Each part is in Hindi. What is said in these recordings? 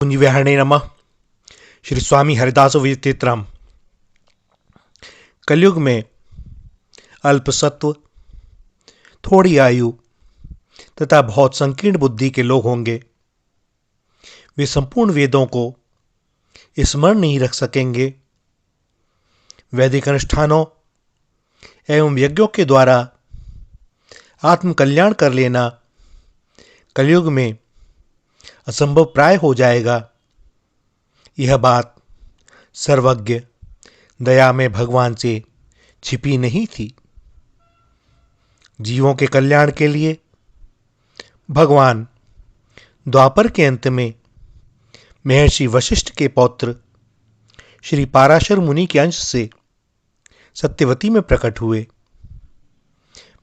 कुंजविहरणे नमः। श्री स्वामी हरिदास विचित्रम। कलयुग में अल्प सत्व, थोड़ी आयु तथा बहुत संकीर्ण बुद्धि के लोग होंगे। वे संपूर्ण वेदों को स्मरण नहीं रख सकेंगे। वैदिक अनुष्ठानों एवं यज्ञों के द्वारा आत्म कल्याण कर लेना कलयुग में असंभव प्राय हो जाएगा। यह बात सर्वज्ञ दया में भगवान से छिपी नहीं थी। जीवों के कल्याण के लिए भगवान द्वापर के अंत में महर्षि वशिष्ठ के पौत्र श्री पाराशर मुनि के अंश से सत्यवती में प्रकट हुए।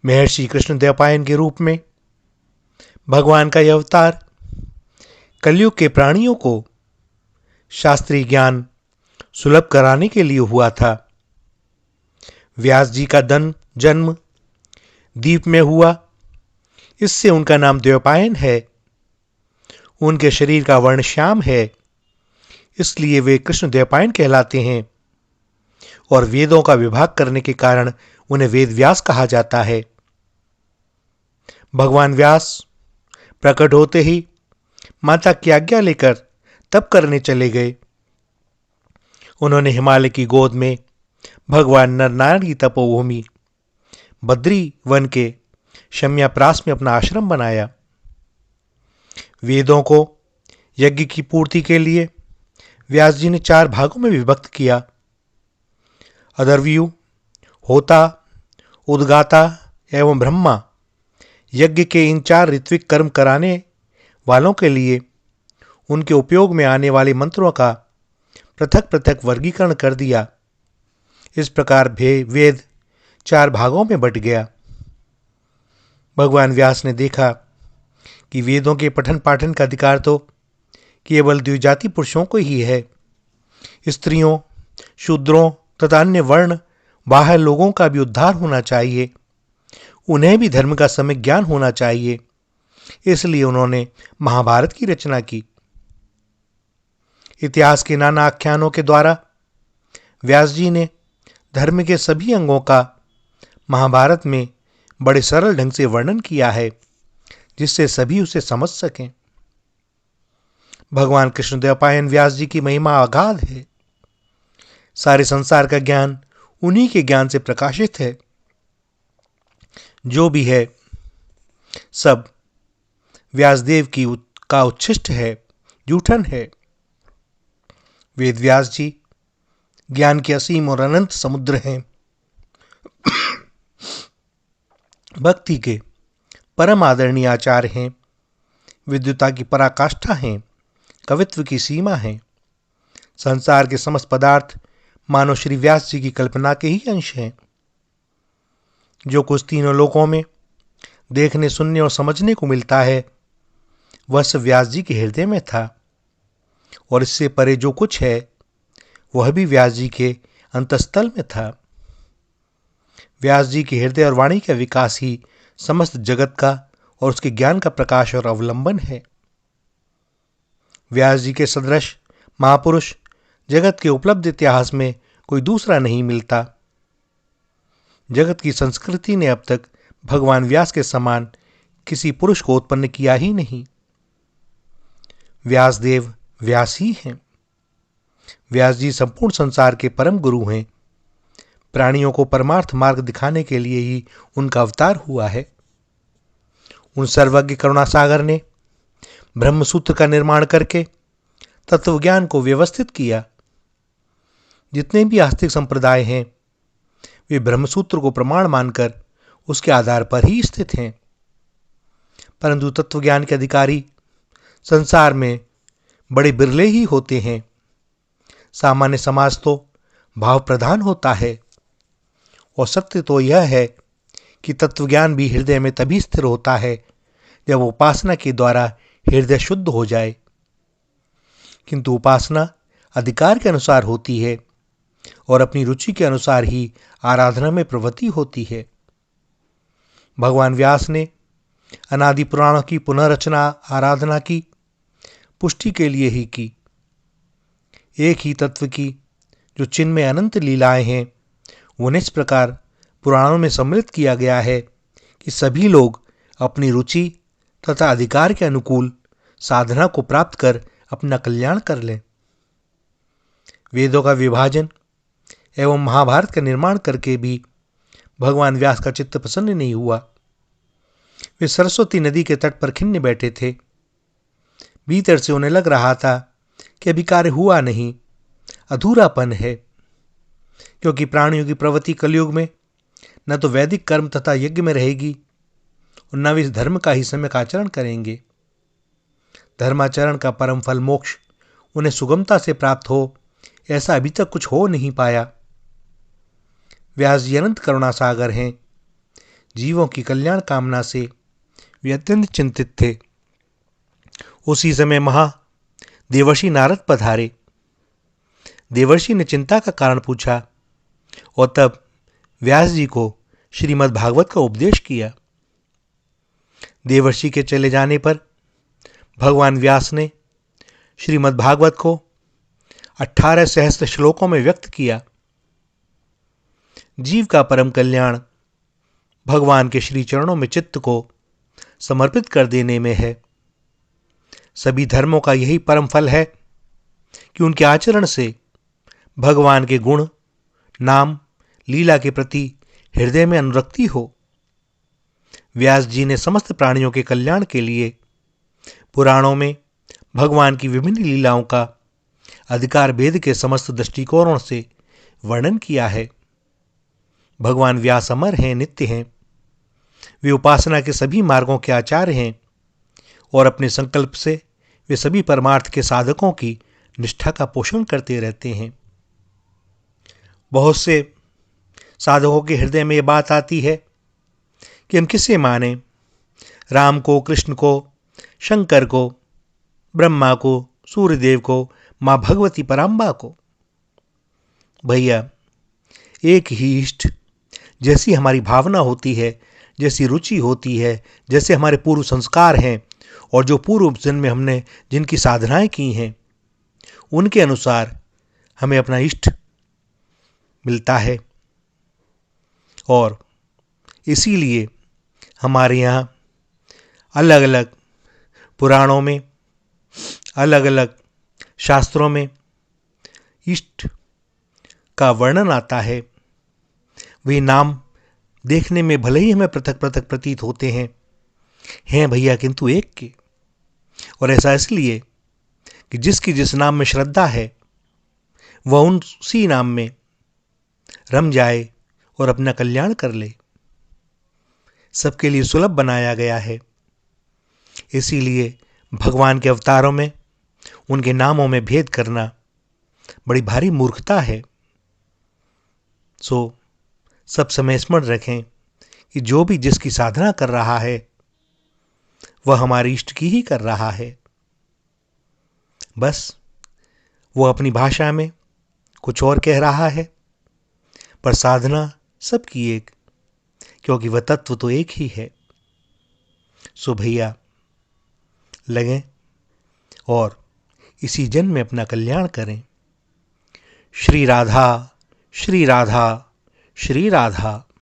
महर्षि कृष्णद्वैपायन के रूप में भगवान का यह अवतार कलयुग के प्राणियों को शास्त्रीय ज्ञान सुलभ कराने के लिए हुआ था। व्यास जी का जन्म द्वीप में हुआ, इससे उनका नाम द्वैपायन है। उनके शरीर का वर्ण श्याम है, इसलिए वे कृष्ण द्वैपायन कहलाते हैं। और वेदों का विभाग करने के कारण उन्हें वेद व्यास कहा जाता है। भगवान व्यास प्रकट होते ही माता की आज्ञा लेकर तप करने चले गए। उन्होंने हिमालय की गोद में भगवान नरनारायण की तपोभूमि बद्री वन के शम्याप्रास में अपना आश्रम बनाया। वेदों को यज्ञ की पूर्ति के लिए व्यास जी ने 4 भागों में विभक्त किया। अदर्व्यु, होता, उद्गाता एवं ब्रह्मा यज्ञ के इन 4 ऋत्विक कर्म कराने वालों के लिए उनके उपयोग में आने वाले मंत्रों का पृथक पृथक वर्गीकरण कर दिया। इस प्रकार वेद 4 भागों में बट गया। भगवान व्यास ने देखा कि वेदों के पठन पाठन का अधिकार तो केवल द्विजाति पुरुषों को ही है। स्त्रियों, शूद्रों तथा अन्य वर्ण बाह्य लोगों का भी उद्धार होना चाहिए। उन्हें भी धर्म का सम्यक ज्ञान होना चाहिए। इसलिए उन्होंने महाभारत की रचना की। इतिहास के नाना आख्यानों के द्वारा व्यास जी ने धर्म के सभी अंगों का महाभारत में बड़े सरल ढंग से वर्णन किया है, जिससे सभी उसे समझ सकें। भगवान कृष्णद्वैपायन व्यास जी की महिमा अगाध है। सारे संसार का ज्ञान उन्हीं के ज्ञान से प्रकाशित है। जो भी है सब व्यासदेव का उच्छिष्ट है, जूठन है। वेद व्यास जी ज्ञान के असीम और अनंत समुद्र हैं। भक्ति के परम आदरणीय आचार्य हैं। विद्वता की पराकाष्ठा हैं। कवित्व की सीमा है। संसार के समस्त पदार्थ मानो श्री व्यास जी की कल्पना के ही अंश हैं। जो कुछ तीनों लोकों में देखने, सुनने और समझने को मिलता है, वह सब व्यास जी के हृदय में था। और इससे परे जो कुछ है वह भी व्यास जी के अंतस्थल में था। व्यास जी के हृदय और वाणी का विकास ही समस्त जगत का और उसके ज्ञान का प्रकाश और अवलंबन है। व्यास जी के सदृश महापुरुष जगत के उपलब्ध इतिहास में कोई दूसरा नहीं मिलता। जगत की संस्कृति ने अब तक भगवान व्यास के समान किसी पुरुष को उत्पन्न किया ही नहीं। व्यासदेव व्यास ही हैं। व्यास जी संपूर्ण संसार के परम गुरु हैं। प्राणियों को परमार्थ मार्ग दिखाने के लिए ही उनका अवतार हुआ है। उन सर्वज्ञ करुणासागर ने ब्रह्मसूत्र का निर्माण करके तत्वज्ञान को व्यवस्थित किया। जितने भी आस्तिक संप्रदाय हैं, वे ब्रह्मसूत्र को प्रमाण मानकर उसके आधार पर ही स्थित हैं। परंतु तत्वज्ञान के अधिकारी संसार में बड़े बिरले ही होते हैं। सामान्य समाज तो भाव प्रधान होता है। और सत्य तो यह है कि तत्वज्ञान भी हृदय में तभी स्थिर होता है जब उपासना के द्वारा हृदय शुद्ध हो जाए। किंतु उपासना अधिकार के अनुसार होती है और अपनी रुचि के अनुसार ही आराधना में प्रवृत्ति होती है। भगवान व्यास ने अनादि पुराणों की पुनर्रचना आराधना की, पुष्टि के लिए ही की। एक ही तत्व की जो चिन्ह में अनंत लीलाएं हैं, उन्हें इस प्रकार पुराणों में सम्मिलित किया गया है कि सभी लोग अपनी रुचि तथा अधिकार के अनुकूल साधना को प्राप्त कर अपना कल्याण कर लें। वेदों का विभाजन एवं महाभारत का निर्माण करके भी भगवान व्यास का चित्त प्रसन्न नहीं हुआ। वे सरस्वती नदी के तट पर खिन्न बैठे थे। भीतर से उन्हें लग रहा था कि अभी कार्य हुआ नहीं, अधूरापन है, क्योंकि प्राणियों की प्रवृत्ति कलयुग में न तो वैदिक कर्म तथा यज्ञ में रहेगी और न वे इस धर्म का ही सम्यक आचरण करेंगे। धर्माचरण का परम फल मोक्ष उन्हें सुगमता से प्राप्त हो, ऐसा अभी तक कुछ हो नहीं पाया। व्यास जी अनंत करुणा सागर हैं। जीवों की कल्याण कामना से वे अत्यंत चिंतित थे। उसी समय देवर्षि नारद पधारे। देवर्षि ने चिंता का कारण पूछा और तब व्यास जी को श्रीमद् भागवत का उपदेश किया। देवर्षि के चले जाने पर भगवान व्यास ने श्रीमद् भागवत को 18 सहस्त्र श्लोकों में व्यक्त किया। जीव का परम कल्याण भगवान के श्री चरणों में चित्त को समर्पित कर देने में है। सभी धर्मों का यही परम फल है कि उनके आचरण से भगवान के गुण, नाम, लीला के प्रति हृदय में अनुरक्ति हो। व्यास जी ने समस्त प्राणियों के कल्याण के लिए पुराणों में भगवान की विभिन्न लीलाओं का अधिकार भेद के समस्त दृष्टिकोणों से वर्णन किया है। भगवान व्यास अमर हैं, नित्य हैं। वे उपासना के सभी मार्गों के आचार्य हैं और अपने संकल्प से वे सभी परमार्थ के साधकों की निष्ठा का पोषण करते रहते हैं। बहुत से साधकों के हृदय में ये बात आती है कि हम किसे माने, राम को, कृष्ण को, शंकर को, ब्रह्मा को, सूर्यदेव को, माँ भगवती पराम्बा को। भैया, एक ही इष्ट, जैसी हमारी भावना होती है, जैसी रुचि होती है, जैसे हमारे पूर्व संस्कार हैं और जो पूर्व जन्म में हमने जिनकी साधनाएं की हैं, उनके अनुसार हमें अपना इष्ट मिलता है। और इसीलिए हमारे यहाँ अलग अलग पुराणों में, अलग अलग शास्त्रों में इष्ट का वर्णन आता है। वे नाम देखने में भले ही हमें पृथक पृथक प्रतीत होते हैं भैया, किंतु एक के। और ऐसा इसलिए कि जिसकी जिस नाम में श्रद्धा है वह उसी नाम में रम जाए और अपना कल्याण कर ले। सबके लिए सुलभ बनाया गया है। इसीलिए भगवान के अवतारों में उनके नामों में भेद करना बड़ी भारी मूर्खता है। सो सब समय स्मरण रखें कि जो भी जिसकी साधना कर रहा है वह हमारे इष्ट की ही कर रहा है। बस वो अपनी भाषा में कुछ और कह रहा है, पर साधना सबकी एक, क्योंकि वह तत्व तो एक ही है। सो भैया लगें और इसी जन्म में अपना कल्याण करें। श्री राधा, श्री राधा, श्री राधा।